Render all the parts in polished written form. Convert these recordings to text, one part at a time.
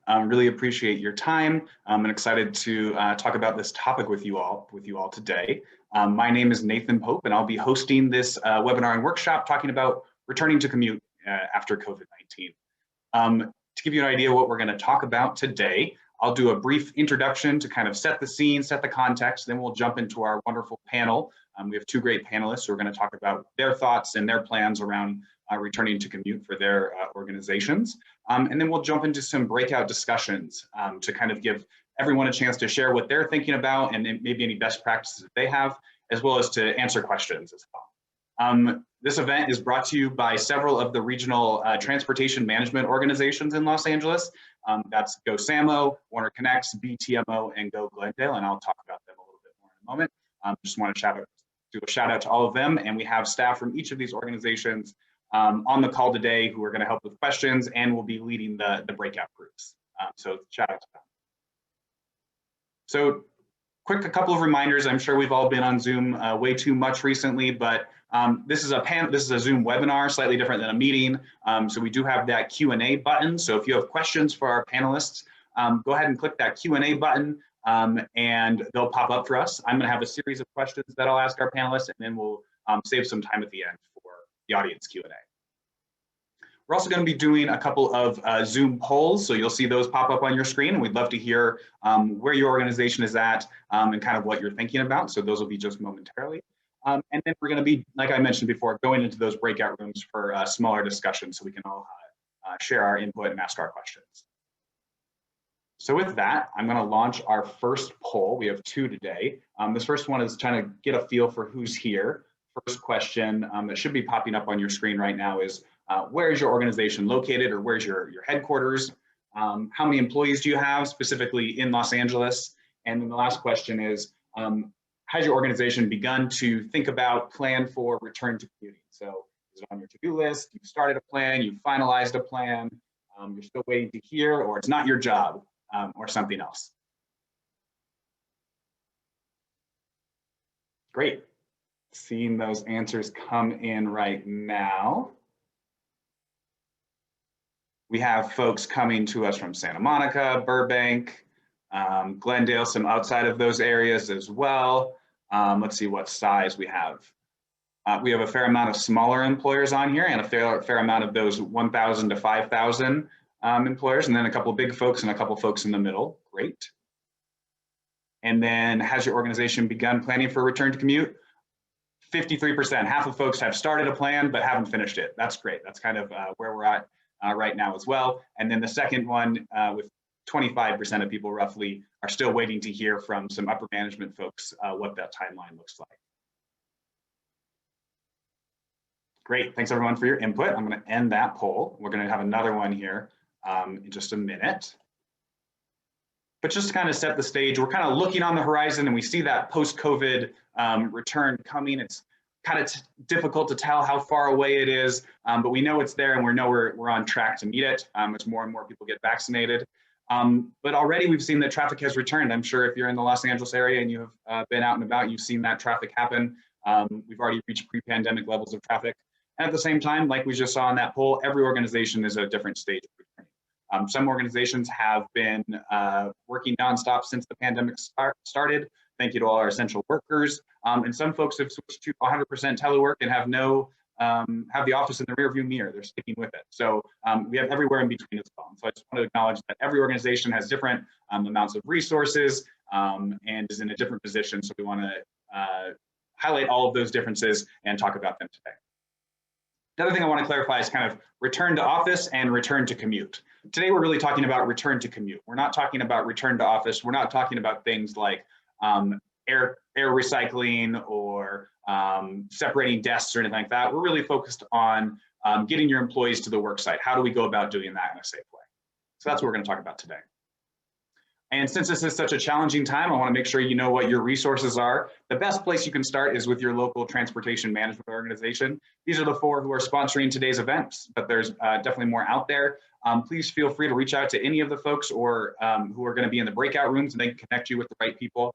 Really appreciate your time. I'm excited to talk about this topic with you all today. My name is Nathan Pope, and I'll be hosting this webinar and workshop talking about returning to commute after COVID-19. To give you an idea what we're going to talk about today, I'll do a brief introduction to kind of set the scene, set the context, then we'll jump into our wonderful panel. We have two great panelists who are going to talk about their thoughts and their plans around returning to commute for their organizations. And then we'll jump into some breakout discussions to kind of give everyone a chance to share what they're thinking about and maybe any best practices that they have, as well as to answer questions as well. This event is brought to you by several of the regional transportation management organizations in Los Angeles. That's GoSamo, Warner Connects, BTMO, and Go Glendale, and I'll talk about them a little bit more in a moment. Just want to do a shout out to all of them, and we have staff from each of these organizations on the call today who are going to help with questions and will be leading the breakout groups. So shout out to them. So a couple of reminders. I'm sure we've all been on Zoom way too much recently, but this is a Zoom webinar, slightly different than a meeting. So we do have that Q&A button. So if you have questions for our panelists, go ahead and click that Q&A button and they'll pop up for us. I'm going to have a series of questions that I'll ask our panelists, and then we'll save some time at the end for the audience Q&A. We're also going to be doing a couple of Zoom polls, so you'll see those pop up on your screen, and we'd love to hear where your organization is at and kind of what you're thinking about. So those will be just momentarily. And then we're going to be, like I mentioned before, going into those breakout rooms for smaller discussions so we can all share our input and ask our questions. So with that, I'm going to launch our first poll. We have two today. This first one is trying to get a feel for who's here. First question that should be popping up on your screen right now is, where is your organization located, or where's your headquarters? How many employees do you have specifically in Los Angeles? And then the last question is, has your organization begun to think about, plan for return to commuting? So is it on your to-do list? You've started a plan, you've finalized a plan, you're still waiting to hear, or it's not your job, or something else? Great. Seeing those answers come in right now. We have folks coming to us from Santa Monica, Burbank, Glendale, some outside of those areas as well. Let's see what size we have. We have a fair amount of smaller employers on here, and a fair amount of those 1,000 to 5,000 employers, and then a couple of big folks and a couple of folks in the middle. Great. And then, has your organization begun planning for a return to commute? 53%, half of folks have started a plan but haven't finished it. That's great. That's kind of where we're at right now as well. And then the second one, with 25% of people roughly are still waiting to hear from some upper management folks what that timeline looks like. Great, thanks everyone for your input. I'm going to end that poll. We're going to have another one here in just a minute. But just to kind of set the stage, we're kind of looking on the horizon and we see that post-COVID return coming. It's kind of difficult to tell how far away it is, but we know it's there, and we know we're on track to meet it as more and more people get vaccinated. But already we've seen that traffic has returned. I'm sure if you're in the Los Angeles area and you have been out and about, you've seen that traffic happen. We've already reached pre-pandemic levels of traffic. And at the same time, like we just saw in that poll, every organization is at a different stage of returning. Some organizations have been working nonstop since the pandemic started. Thank you to all our essential workers. And some folks have switched to 100% telework and have have the office in the rearview mirror. They're sticking with it. So we have everywhere in between as well. So I just want to acknowledge that every organization has different amounts of resources and is in a different position. So we want to highlight all of those differences and talk about them today. The other thing I want to clarify is kind of return to office and return to commute. Today, we're really talking about return to commute. We're not talking about return to office. We're not talking about things like air recycling or separating desks or anything like that. We're really focused on getting your employees to the work site. How do we go about doing that in a safe way? So that's what we're going to talk about today. And since this is such a challenging time, I want to make sure you know what your resources are. The best place you can start is with your local transportation management organization. These are the 4 who are sponsoring today's events, but there's definitely more out there. Please feel free to reach out to any of the folks or who are going to be in the breakout rooms, and they can connect you with the right people.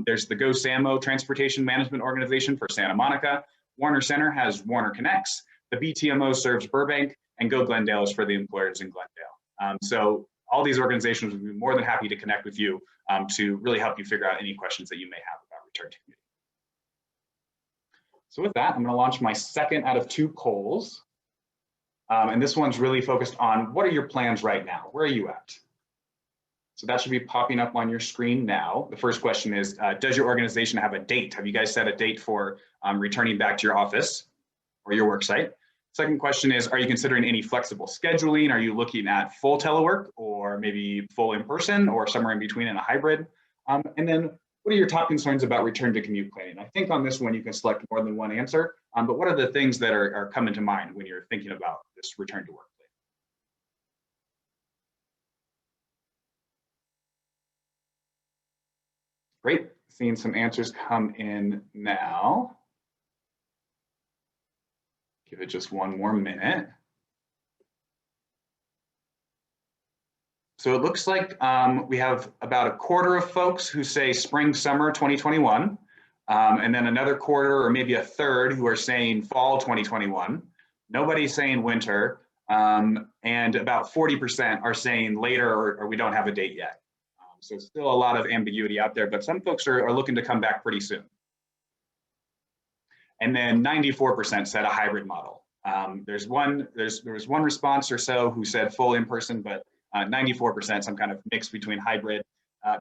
There's the GoSamo Transportation Management Organization for Santa Monica. Warner Center has Warner Connects. The BTMO serves Burbank, and Go Glendale is for the employers in Glendale. So all these organizations would be more than happy to connect with you to really help you figure out any questions that you may have about return to community. So with that, I'm going to launch my second out of 2 polls. And this one's really focused on what are your plans right now? Where are you at? So that should be popping up on your screen now. The first question is, does your organization have a date? Have you guys set a date for returning back to your office or your work site? Second question is, are you considering any flexible scheduling? Are you looking at full telework or maybe full in-person or somewhere in between in a hybrid? And then what are your top concerns about return to commute planning? I think on this one, you can select more than one answer, but what are the things that are coming to mind when you're thinking about this return to work? Great, seeing some answers come in now. Give it just one more minute. So it looks like we have about a quarter of folks who say spring, summer 2021, and then another quarter or maybe a third who are saying fall 2021. Nobody's saying winter, and about 40% are saying later or we don't have a date yet. So still a lot of ambiguity out there, but some folks are looking to come back pretty soon. And then 94% said a hybrid model. There was one response or so who said full in-person, but 94% some kind of mix between hybrid,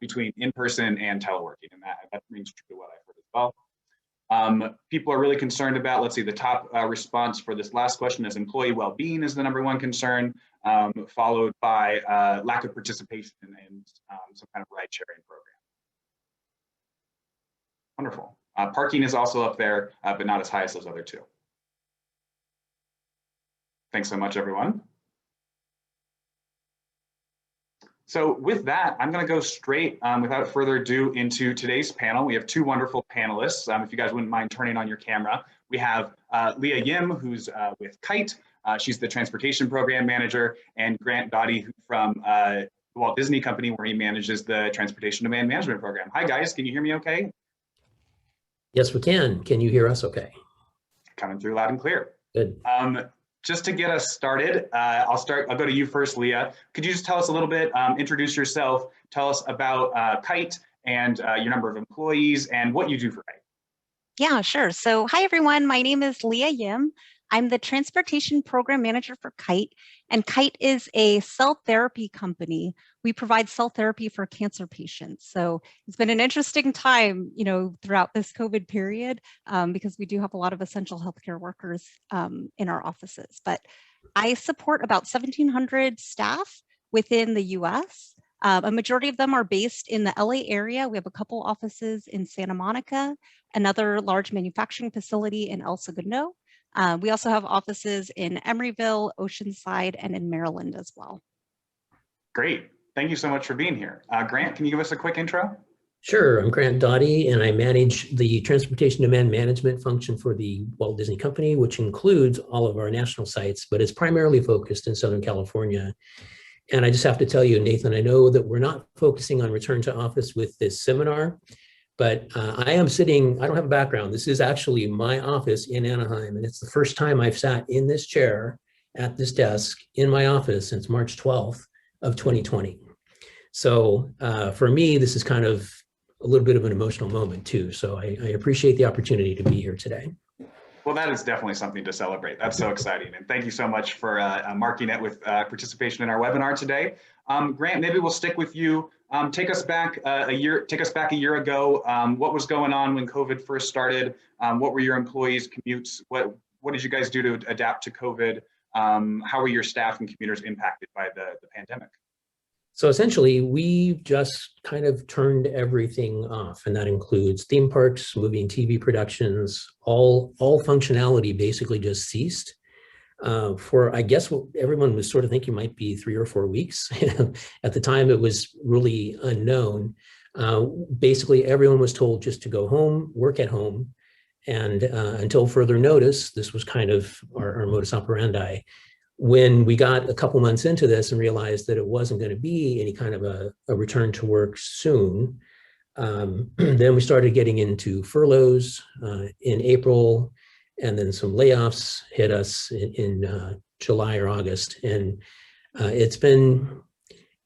between in-person and teleworking, and that rings true to what I've heard as well. People are really concerned about, let's see, the top response for this last question is employee well-being is the #1 concern, followed by lack of participation in some kind of ride-sharing program. Wonderful. Parking is also up there, but not as high as those other 2. Thanks so much, everyone. So with that, I'm going to go straight, without further ado, into today's panel. We have 2 wonderful panelists. If you guys wouldn't mind turning on your camera, we have Leah Yim, who's with Kite. She's the Transportation Program Manager, and Grant Doughty from the Walt Disney Company, where he manages the Transportation Demand Management Program. Hi, guys. Can you hear me okay? Yes, we can. Can you hear us okay? Coming through loud and clear. Good. Just to get us started, I'll go to you first, Leah. Could you just tell us a little bit, introduce yourself, tell us about Kite and your number of employees and what you do for Kite? Yeah, sure. So hi, everyone. My name is Leah Yim. I'm the Transportation Program Manager for Kite, and Kite is a cell therapy company. We provide cell therapy for cancer patients. So it's been an interesting time, throughout this COVID period, because we do have a lot of essential healthcare workers in our offices. But I support about 1,700 staff within the US. A majority of them are based in the LA area. We have a couple offices in Santa Monica, another large manufacturing facility in El Segundo. We also have offices in Emeryville, Oceanside, and in Maryland as well. Great. Thank you so much for being here. Grant, can you give us a quick intro? Sure. I'm Grant Doughty, and I manage the Transportation Demand Management function for the Walt Disney Company, which includes all of our national sites, but it's primarily focused in Southern California. And I just have to tell you, Nathan, I know that we're not focusing on return to office with this seminar, but I am sitting, I don't have a background. This is actually my office in Anaheim, and it's the first time I've sat in this chair at this desk in my office since March 12th of 2020. So for me, this is kind of a little bit of an emotional moment too. So I appreciate the opportunity to be here today. Well, that is definitely something to celebrate. That's so exciting. And thank you so much for marking it with participation in our webinar today. Grant, maybe we'll stick with you. Take us back a year ago. What was going on when COVID first started? What were your employees' commutes? What did you guys do to adapt to COVID? How were your staff and commuters impacted by the pandemic? So essentially, we just kind of turned everything off, and that includes theme parks, movie and TV productions. All functionality basically just ceased for, I guess, what everyone was sort of thinking might be 3 or 4 weeks. At the time, it was really unknown. Basically, everyone was told just to go home, work at home, and until further notice, this was kind of our modus operandi. When we got a couple months into this and realized that it wasn't going to be any kind of a return to work soon, then we started getting into furloughs in April, and then some layoffs hit us in July or August. And it's been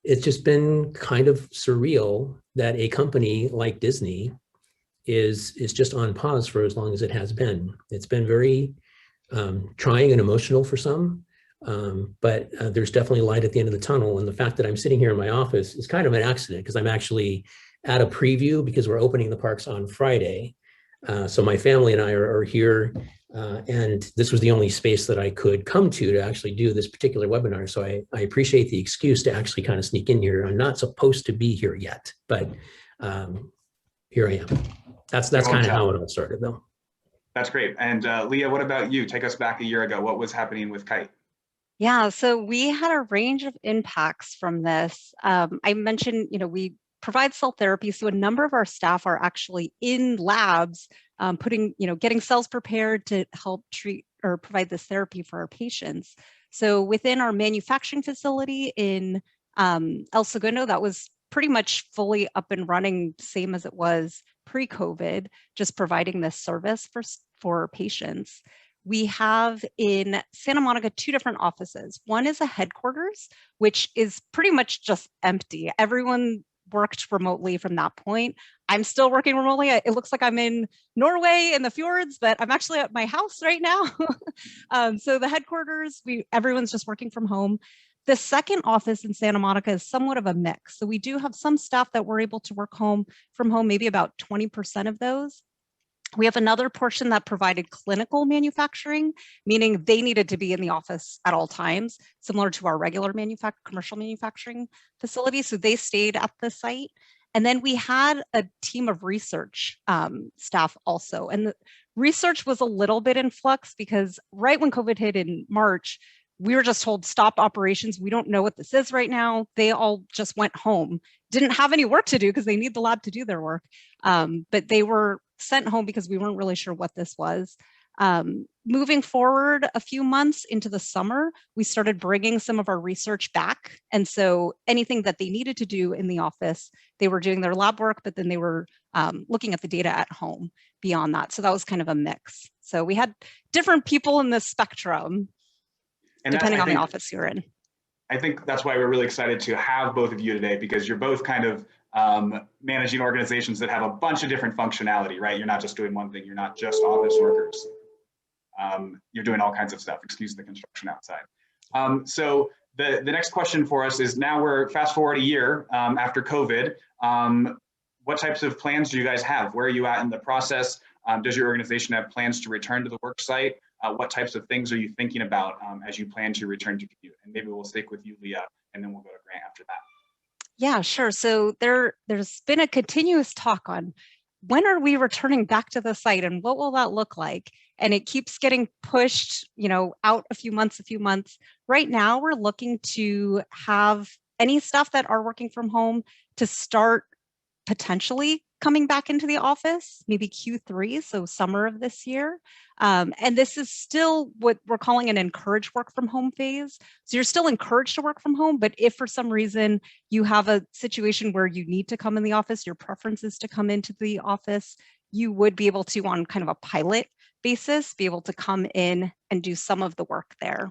it's just been kind of surreal that a company like Disney is just on pause for as long as it has been. It's been very trying and emotional for some, but there's definitely light at the end of the tunnel. And the fact that I'm sitting here in my office is kind of an accident because I'm actually at a preview because we're opening the parks on Friday. So my family and I are here, and this was the only space that I could come to actually do this particular webinar. So I appreciate the excuse to actually kind of sneak in here. I'm not supposed to be here yet, but here I am. That's kind of how it all started, though. That's great. And Leah, what about you? Take us back a year ago. What was happening with Kite? Yeah, so we had a range of impacts from this. I mentioned, we provide cell therapy. So a number of our staff are actually in labs, getting cells prepared to help treat or provide this therapy for our patients. So within our manufacturing facility in El Segundo, that was pretty much fully up and running, same as it was pre-COVID, just providing this service for patients. We have in Santa Monica 2 different offices. One is a headquarters, which is pretty much just empty. Everyone worked remotely from that point. I'm still working remotely. It looks like I'm in Norway in the fjords, but I'm actually at my house right now. So the headquarters, everyone's just working from home. The second office in Santa Monica is somewhat of a mix. So we do have some staff that were able to work from home, maybe about 20% of those. We have another portion that provided clinical manufacturing, meaning they needed to be in the office at all times, similar to our regular commercial manufacturing facility. So they stayed at the site. And then we had a team of research staff also. And the research was a little bit in flux because right when COVID hit in March, we were just told stop operations. We don't know what this is right now. They all just went home, didn't have any work to do because they need the lab to do their work. But they were sent home because we weren't really sure what this was. Moving forward a few months into the summer, we started bringing some of our research back. And so anything that they needed to do in the office, they were doing their lab work, but then they were looking at the data at home beyond that. So that was kind of a mix. So we had different people in the spectrum, depending on the office you're in. I think that's why we're really excited to have both of you today, because you're both kind of managing organizations that have a bunch of different functionality, right? You're not just doing one thing. You're not just office workers. You're doing all kinds of stuff, excuse the construction outside. So the next question for us is, now we're fast forward a year after COVID. What types of plans do you guys have? Where are you at in the process? Does your organization have plans to return to the work site? What types of things are you thinking about as you plan to return to Commute? And maybe we'll stick with you, Leah, and then we'll go to Grant after that. Yeah, sure. So there's been a continuous talk on when are we returning back to the site and what will that look like? And it keeps getting pushed, out a few months. Right now, we're looking to have any staff that are working from home to start potentially coming back into the office, maybe Q3, so summer of this year. And this is still what we're calling an encouraged work from home phase. So you're still encouraged to work from home, but if for some reason you have a situation where you need to come in the office, your preference is to come into the office, you would be able to, on kind of a pilot basis, be able to come in and do some of the work there.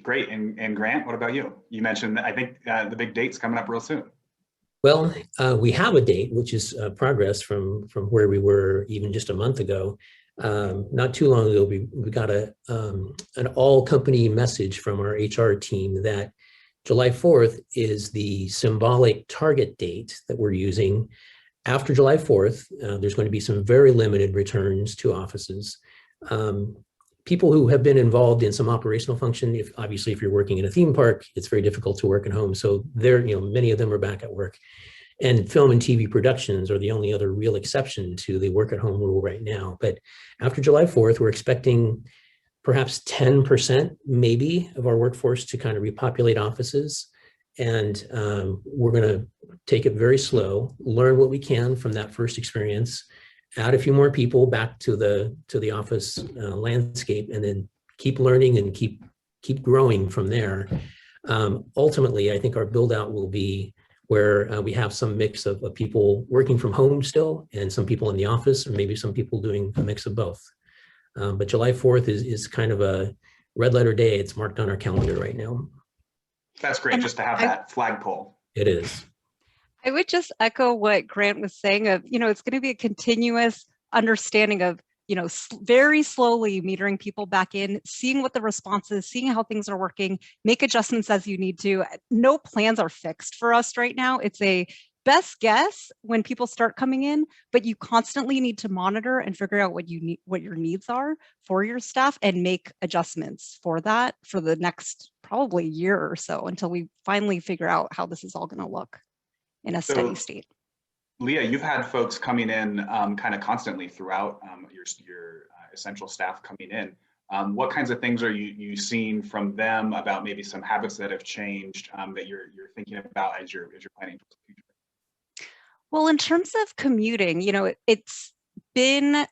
Great. And Grant, what about you? You mentioned, I think the big date's coming up real soon. Well, we have a date, which is progress from where we were even just a month ago. Not too long ago, we got an all-company message from our HR team that July 4th is the symbolic target date that we're using. After July 4th, there's going to be some very limited returns to offices. People who have been involved in some operational function, obviously if you're working in a theme park, it's very difficult to work at home. So many of them are back at work. And film and TV productions are the only other real exception to the work at home rule right now. But after July 4th, we're expecting perhaps 10% maybe of our workforce to kind of repopulate offices. And we're going to take it very slow, learn what we can from that first experience, add a few more people back to the office landscape, and then keep learning and keep growing from there. Ultimately, I think our build out will be where we have some mix of people working from home still and some people in the office, or maybe some people doing a mix of both. But July 4th is kind of a red letter day. It's marked on our calendar right now. That's great, And just to have that flagpole. It is. I would just echo what Grant was saying of, it's going to be a continuous understanding of, very slowly metering people back in, seeing what the response is, seeing how things are working, make adjustments as you need to. No plans are fixed for us right now. It's a best guess when people start coming in, but you constantly need to monitor and figure out what you need, what your needs are for your staff, and make adjustments for that for the next probably year or so until we finally figure out how this is all going to look in a steady state. Leah, you've had folks coming in kind of constantly throughout your essential staff coming in. What kinds of things are you seeing from them about maybe some habits that have changed that you're thinking about as you're planning for the future? Well, in terms of commuting, it's been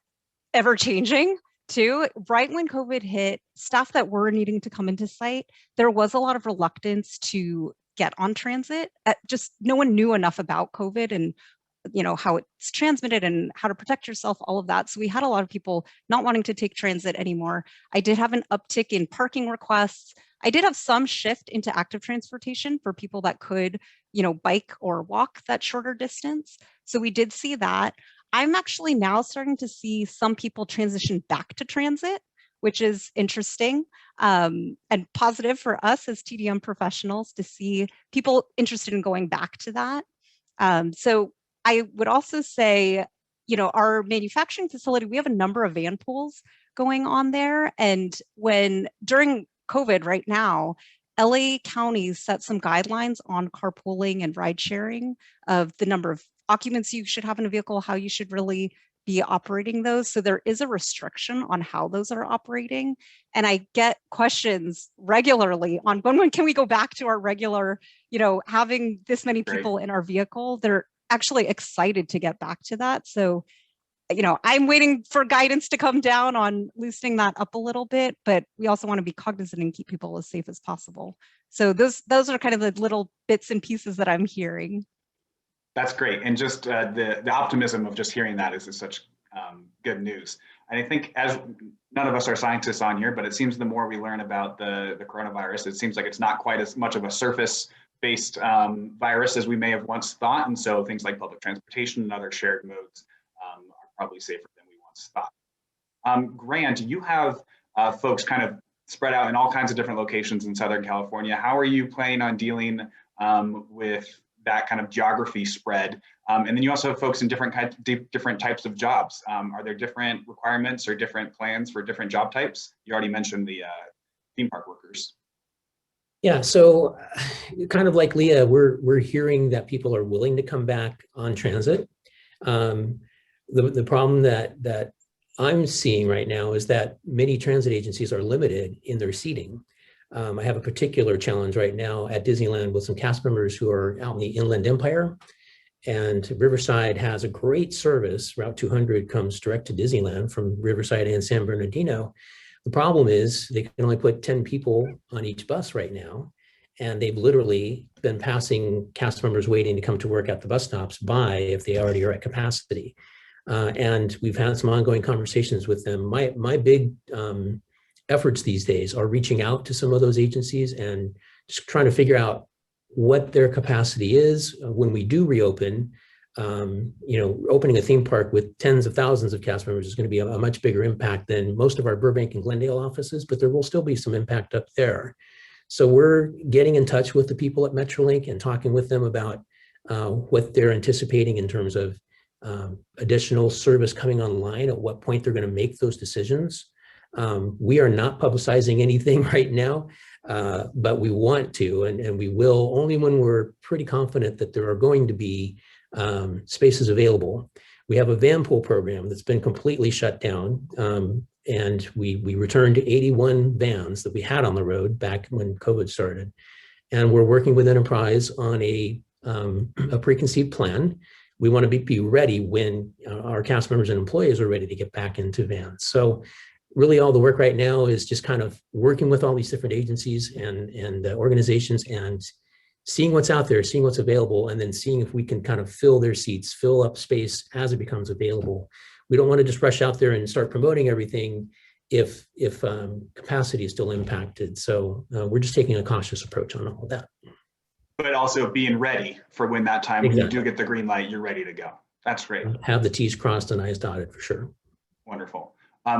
ever changing too. Right when COVID hit, staff that were needing to come into site, there was a lot of reluctance to get on transit. Just no one knew enough about COVID and how it's transmitted and how to protect yourself, all of that. So we had a lot of people not wanting to take transit anymore. I did have an uptick in parking requests. I did have some shift into active transportation for people that could, bike or walk that shorter distance. So we did see that. I'm actually now starting to see some people transition back to transit, which is interesting and positive for us as TDM professionals to see people interested in going back to that. So I would also say, our manufacturing facility, we have a number of van pools going on there. And during COVID right now, LA counties set some guidelines on carpooling and ride sharing of the number of occupants you should have in a vehicle, how you should really be operating those. So there is a restriction on how those are operating. And I get questions regularly on when can we go back to our regular, having this many people in our vehicle. They're actually excited to get back to that. So, I'm waiting for guidance to come down on loosening that up a little bit, but we also want to be cognizant and keep people as safe as possible. So those are kind of the little bits and pieces that I'm hearing. That's great. And just the optimism of just hearing that is such good news. And I think, as none of us are scientists on here, but it seems the more we learn about the coronavirus, it seems like it's not quite as much of a surface-based virus as we may have once thought. And so things like public transportation and other shared modes are probably safer than we once thought. Grant, you have folks kind of spread out in all kinds of different locations in Southern California. How are you planning on dealing with that kind of geography spread? And then you also have folks in different types of jobs. Are there different requirements or different plans for different job types? You already mentioned the theme park workers. Yeah, so kind of like Leah, we're hearing that people are willing to come back on transit. The problem that I'm seeing right now is that many transit agencies are limited in their seating. I have a particular challenge right now at Disneyland with some cast members who are out in the Inland Empire, and Riverside has a great service. Route 200 comes direct to Disneyland from Riverside and San Bernardino. The problem is they can only put 10 people on each bus right now, and they've literally been passing cast members waiting to come to work at the bus stops by if they already are at capacity. And we've had some ongoing conversations with them. My big efforts these days are reaching out to some of those agencies and just trying to figure out what their capacity is when we do reopen. Opening a theme park with tens of thousands of cast members is going to be a much bigger impact than most of our Burbank and Glendale offices, but there will still be some impact up there. So we're getting in touch with the people at Metrolink and talking with them about what they're anticipating in terms of additional service coming online, at what point they're going to make those decisions. We are not publicizing anything right now, but we want to, and we will only when we're pretty confident that there are going to be spaces available. We have a van pool program that's been completely shut down, and we returned to 81 vans that we had on the road back when COVID started. And we're working with Enterprise on a preconceived plan. We want to be ready when our cast members and employees are ready to get back into vans. So really all the work right now is just kind of working with all these different agencies and organizations and seeing what's out there, seeing what's available, and then seeing if we can kind of fill their seats, fill up space as it becomes available. We don't want to just rush out there and start promoting everything if capacity is still impacted. So we're just taking a cautious approach on all of that. But also being ready for when that time, when you Exactly. do get the green light, you're ready to go. That's great. Have the T's crossed and I's dotted for sure. Wonderful.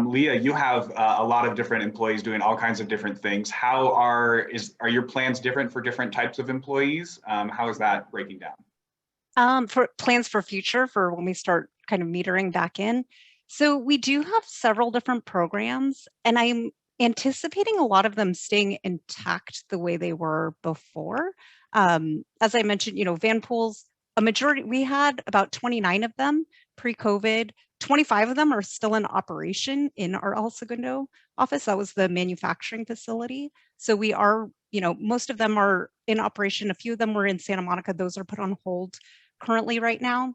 Leah, you have a lot of different employees doing all kinds of different things. How are your plans different for different types of employees? How is that breaking down? For plans for future, for when we start kind of metering back in. So we do have several different programs, and I'm anticipating a lot of them staying intact the way they were before. As I mentioned, van pools, a majority, we had about 29 of them pre-COVID. 25 of them are still in operation in our El Segundo office. That was the manufacturing facility. So we are, most of them are in operation. A few of them were in Santa Monica. Those are put on hold currently right now.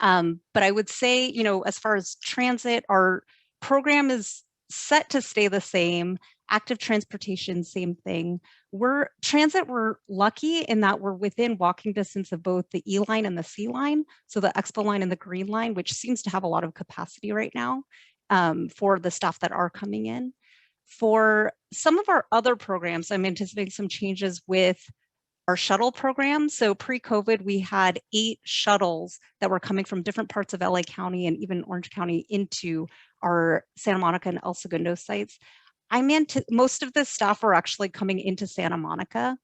But I would say, as far as transit, our program is set to stay the same. Active transportation, same thing. We're lucky in that we're within walking distance of both the E line and the C line. So the Expo line and the Green line, which seems to have a lot of capacity right now for the staff that are coming in. For some of our other programs, I'm anticipating some changes with our shuttle program. So pre-COVID, we had 8 shuttles that were coming from different parts of LA County and even Orange County into our Santa Monica and El Segundo sites. Most of the staff were actually coming into Santa Monica.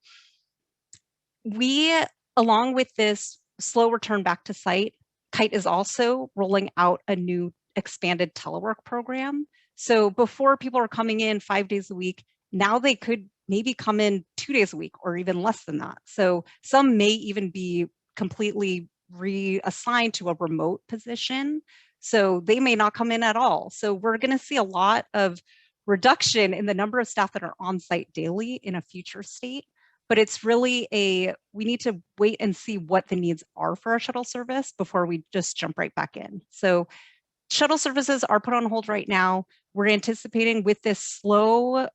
We, along with this slow return back to site, Kite is also rolling out a new expanded telework program. So before people are coming in 5 days a week, now they could maybe come in 2 days a week or even less than that. So some may even be completely reassigned to a remote position. So they may not come in at all. So we're going to see a lot of reduction in the number of staff that are on site daily in a future state. But it's really we need to wait and see what the needs are for our shuttle service before we just jump right back in. So shuttle services are put on hold right now. We're anticipating with this slow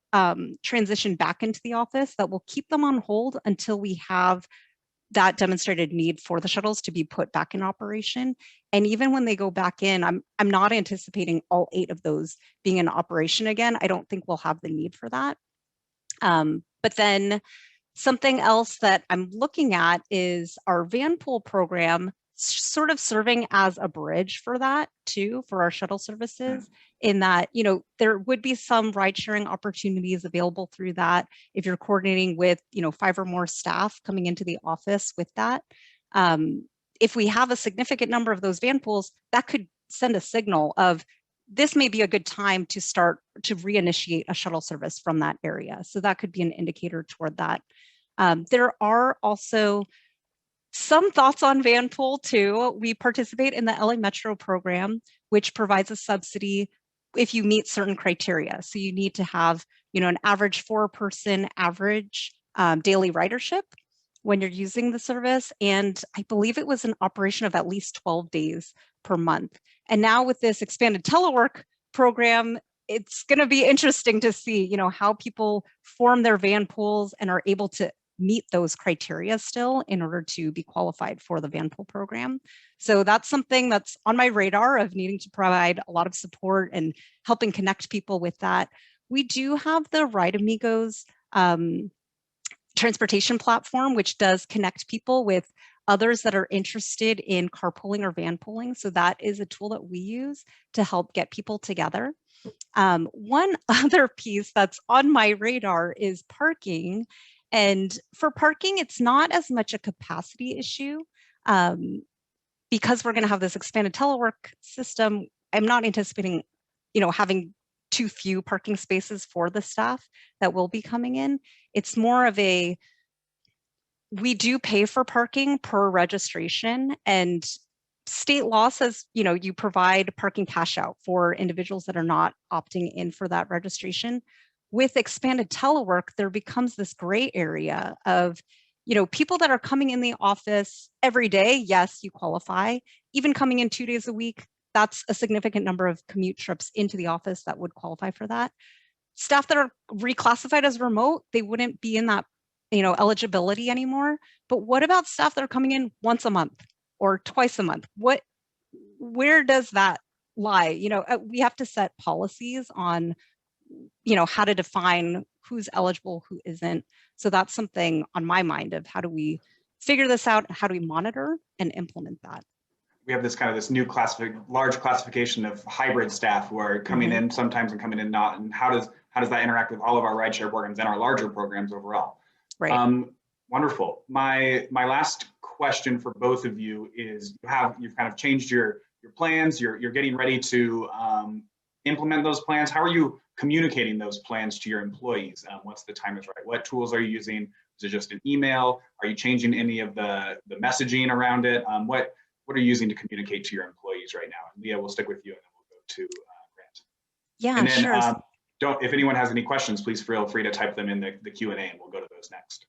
transition back into the office that we'll keep them on hold until we have that demonstrated need for the shuttles to be put back in operation. And even when they go back in, I'm not anticipating all 8 of those being in operation again. I don't think we'll have the need for that. But then something else that I'm looking at is our van pool program, sort of serving as a bridge for that too, for our shuttle services, in that, there would be some ride sharing opportunities available through that if you're coordinating with, 5 or more staff coming into the office with that. If we have a significant number of those van pools, that could send a signal of this may be a good time to start to reinitiate a shuttle service from that area. So that could be an indicator toward that. There are also some thoughts on van pool too. We participate in the LA Metro program, which provides a subsidy if you meet certain criteria. So you need to have, an average 4-person average daily ridership when you're using the service. And I believe it was an operation of at least 12 days per month. And now with this expanded telework program, it's going to be interesting to see, how people form their van pools and are able to meet those criteria still in order to be qualified for the van pool program. So that's something that's on my radar of needing to provide a lot of support and helping connect people with that. We do have the Ride Amigos transportation platform, which does connect people with others that are interested in carpooling or van pooling. So that is a tool that we use to help get people together. One other piece that's on my radar is parking. And for parking, it's not as much a capacity issue. Because we're going to have this expanded telework system, I'm not anticipating, having too few parking spaces for the staff that will be coming in. It's more of we do pay for parking per registration, and state law says, you provide parking cash out for individuals that are not opting in for that registration. With expanded telework, there becomes this gray area of, people that are coming in the office every day. Yes, you qualify. Even coming in 2 days a week, that's a significant number of commute trips into the office that would qualify for that. Staff that are reclassified as remote, they wouldn't be in that, eligibility anymore. But what about staff that are coming in once a month or twice a month? Where does that lie. We have to set policies on, how to define who's eligible, who isn't. So that's something on my mind of how do we figure this out? How do we monitor and implement that? We have this new large classification of hybrid staff who are coming in sometimes and coming in not, and how does that interact with all of our rideshare programs and our larger programs overall? Right. Wonderful. My last question for both of you is you've kind of changed your plans. You're getting ready to implement those plans. How are you communicating those plans to your employees? Once the time is right, what tools are you using? Is it just an email? Are you changing any of the messaging around it? What are you using to communicate to your employees right now? And Leah, we'll stick with you, and then we'll go to Grant. Yeah, and then, sure. If anyone has any questions, please feel free to type them in the Q&A, and we'll go to those next.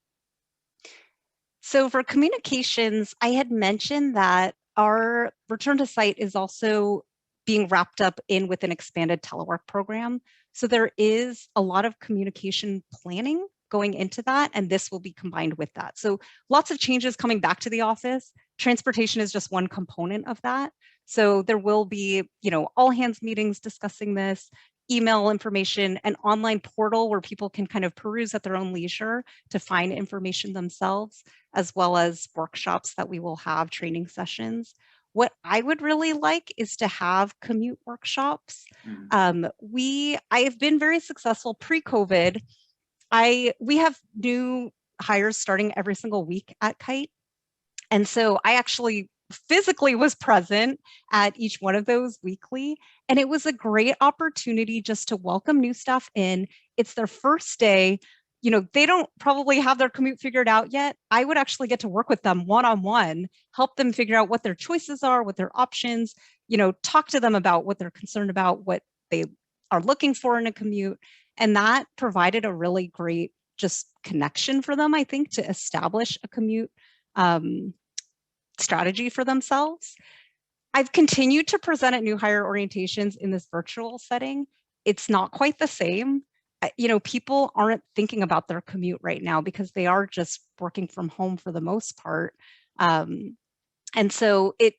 So for communications, I had mentioned that our return to site is also being wrapped up in with an expanded telework program. So there is a lot of communication planning going into that, and this will be combined with that. So lots of changes coming back to the office. Transportation is just one component of that. So there will be, all hands meetings discussing this, email information, an online portal where people can kind of peruse at their own leisure to find information themselves, as well as workshops that we will have, training sessions. What I would really like is to have commute workshops. I have been very successful pre-COVID. We have new hires starting every single week at Kite. And so I actually physically was present at each one of those weekly. And it was a great opportunity just to welcome new staff in. It's their first day. They don't probably have their commute figured out yet. I would actually get to work with them one-on-one, help them figure out what their choices are, what their options, talk to them about what they're concerned about, what they are looking for in a commute. And that provided a really great just connection for them, I think, to establish a commute strategy for themselves. I've continued to present at new hire orientations in this virtual setting. It's not quite the same. People aren't thinking about their commute right now because they are just working from home for the most part. And so it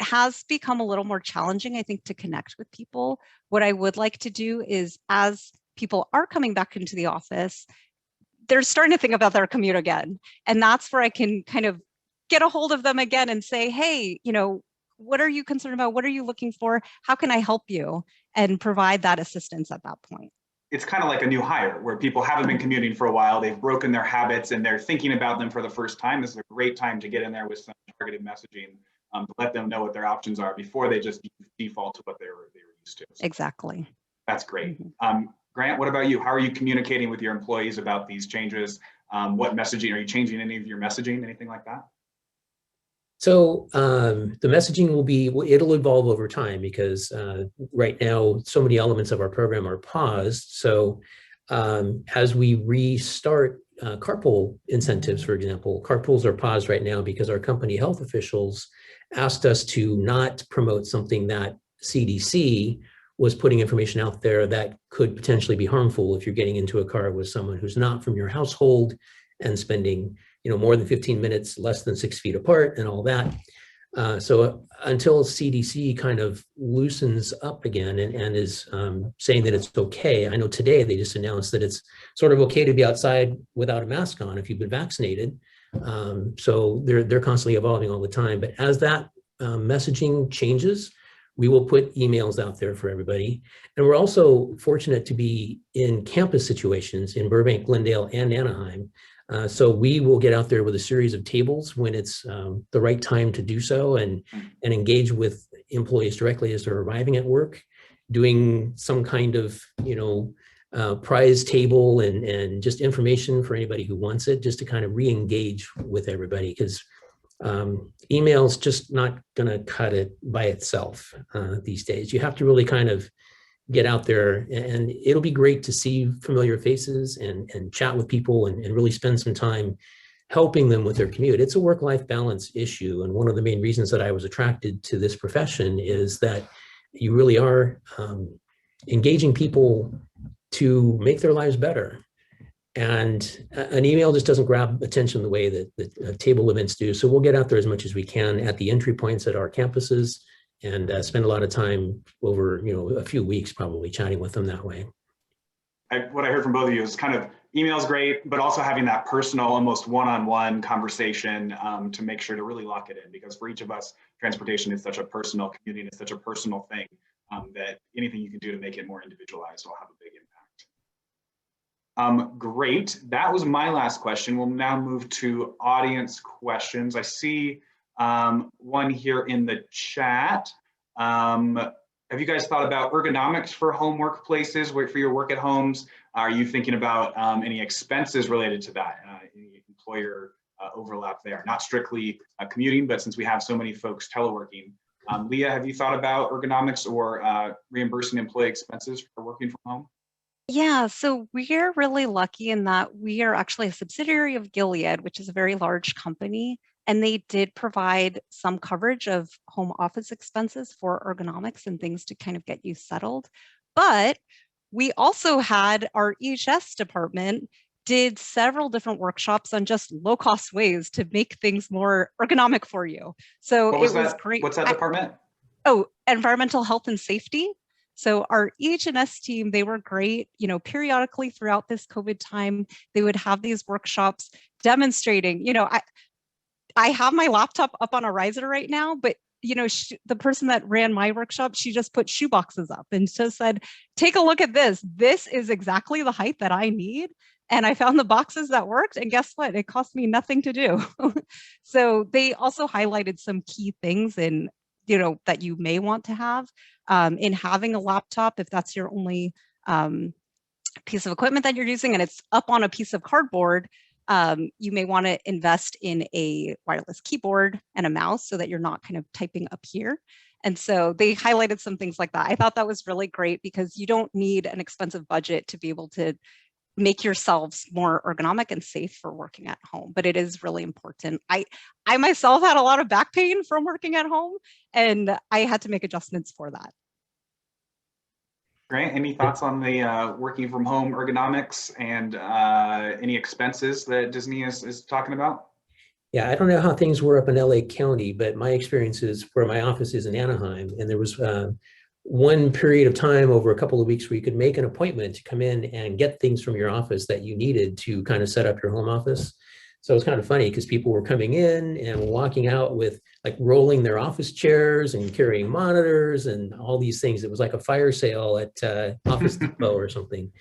has become a little more challenging, I think, to connect with people. What I would like to do is, as people are coming back into the office, they're starting to think about their commute again. And that's where I can kind of get a hold of them again and say, hey, what are you concerned about? What are you looking for? How can I help you? And provide that assistance at that point. It's kind of like a new hire where people haven't been commuting for a while. They've broken their habits and they're thinking about them for the first time. This is a great time to get in there with some targeted messaging to let them know what their options are before they just default to what they were used to. So exactly. That's great. Grant, what about you? How are you communicating with your employees about these changes? What messaging, are you changing any of your messaging, anything like that? So the messaging it'll evolve over time because right now, so many elements of our program are paused. So as we restart carpool incentives, for example, carpools are paused right now because our company health officials asked us to not promote something that CDC was putting information out there that could potentially be harmful if you're getting into a car with someone who's not from your household and spending more than 15 minutes, less than 6 feet apart and all that. So until CDC kind of loosens up again and is saying that it's okay. I know today they just announced that it's sort of okay to be outside without a mask on if you've been vaccinated. So they're constantly evolving all the time. But as that messaging changes, we will put emails out there for everybody. And we're also fortunate to be in campus situations in Burbank, Glendale, and Anaheim. So we will get out there with a series of tables when it's the right time to do so and engage with employees directly as they're arriving at work, doing some kind of, prize table and just information for anybody who wants it, just to kind of re-engage with everybody, because email's just not going to cut it by itself these days. You have to really kind of get out there, and it'll be great to see familiar faces and chat with people and really spend some time helping them with their commute. It's a work-life balance issue. And one of the main reasons that I was attracted to this profession is that you really are engaging people to make their lives better. And an email just doesn't grab attention the way that table events do. So we'll get out there as much as we can at the entry points at our campuses and spend a lot of time over, a few weeks probably chatting with them that way. What I heard from both of you is kind of email's great, but also having that personal, almost one-on-one conversation to make sure to really lock it in, because for each of us, transportation is such a personal, commuting is such a personal thing that anything you can do to make it more individualized will have a big impact. Great, that was my last question. We'll now move to audience questions. I see one here in the chat. Have you guys thought about ergonomics for home workplaces, for your work at homes? Are you thinking about any expenses related to that? Any employer overlap there? Not strictly commuting, but since we have so many folks teleworking. Leah, have you thought about ergonomics or reimbursing employee expenses for working from home? Yeah, so we're really lucky in that we are actually a subsidiary of Gilead, which is a very large company. And they did provide some coverage of home office expenses for ergonomics and things to kind of get you settled. But we also had our EHS department did several different workshops on just low-cost ways to make things more ergonomic for you. So it was great. What's that department? Oh, environmental health and safety. So our EH&S team, they were great. Periodically throughout this COVID time, they would have these workshops demonstrating, I have my laptop up on a riser right now, but the person that ran my workshop, she just put shoe boxes up and just said, take a look at this. This is exactly the height that I need. And I found the boxes that worked. And guess what? It cost me nothing to do. So they also highlighted some key things that you may want to have in having a laptop, if that's your only piece of equipment that you're using and it's up on a piece of cardboard. You may want to invest in a wireless keyboard and a mouse so that you're not kind of typing up here. And so they highlighted some things like that. I thought that was really great because you don't need an expensive budget to be able to make yourselves more ergonomic and safe for working at home, but it is really important. I myself had a lot of back pain from working at home, and I had to make adjustments for that. Grant, any thoughts on the working from home ergonomics and any expenses that Disney is talking about? Yeah, I don't know how things were up in LA County, but my experience is where my office is in Anaheim, and there was one period of time over a couple of weeks where you could make an appointment to come in and get things from your office that you needed to kind of set up your home office. So it was kind of funny because people were coming in and walking out with like rolling their office chairs and carrying monitors and all these things. It was like a fire sale at Office Depot or something.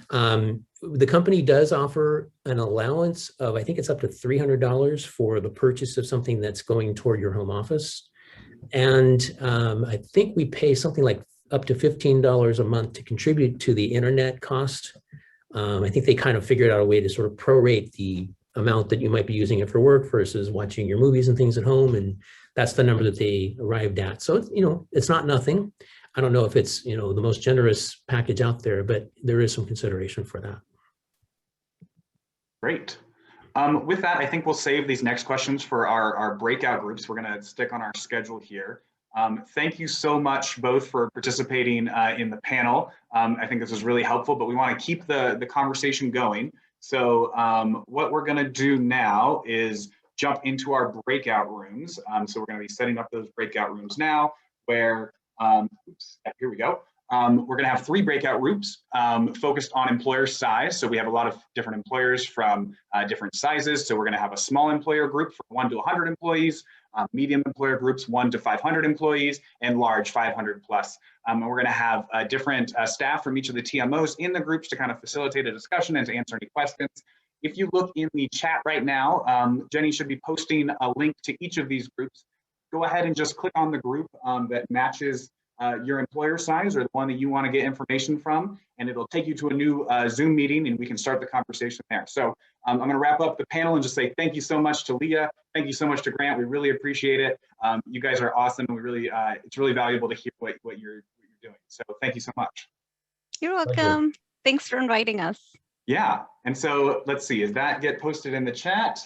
The company does offer an allowance of, I think it's up to $300 for the purchase of something that's going toward your home office. And I think we pay something like up to $15 a month to contribute to the internet cost. I think they kind of figured out a way to sort of prorate the amount that you might be using it for work versus watching your movies and things at home. And that's the number that they arrived at. So, it's not nothing. I don't know if it's, the most generous package out there, but there is some consideration for that. Great. With that, I think we'll save these next questions for our breakout groups. We're going to stick on our schedule here. Thank you so much both for participating in the panel. I think this was really helpful, but we want to keep the conversation going. So what we're going to do now is jump into our breakout rooms. So we're going to be setting up those breakout rooms now where, here we go. We're going to have 3 breakout groups focused on employer size. So we have a lot of different employers from different sizes. So we're going to have a small employer group from 1 to 100 employees, medium employer groups 1 to 500 employees, and large 500 plus. And we're going to have different staff from each of the TMOs in the groups to kind of facilitate a discussion and to answer any questions. If you look in the chat right now, Jenny should be posting a link to each of these groups. Go ahead and just click on the group that matches your employer size or the one that you want to get information from, and it'll take you to a new Zoom meeting and we can start the conversation there. So I'm going to wrap up the panel and just say thank you so much to Leah. Thank you so much to Grant. We really appreciate it. You guys are awesome. We really, it's really valuable to hear what you're doing. So thank you so much. You're welcome. Thanks for inviting us. Yeah. And so let's see, does that get posted in the chat?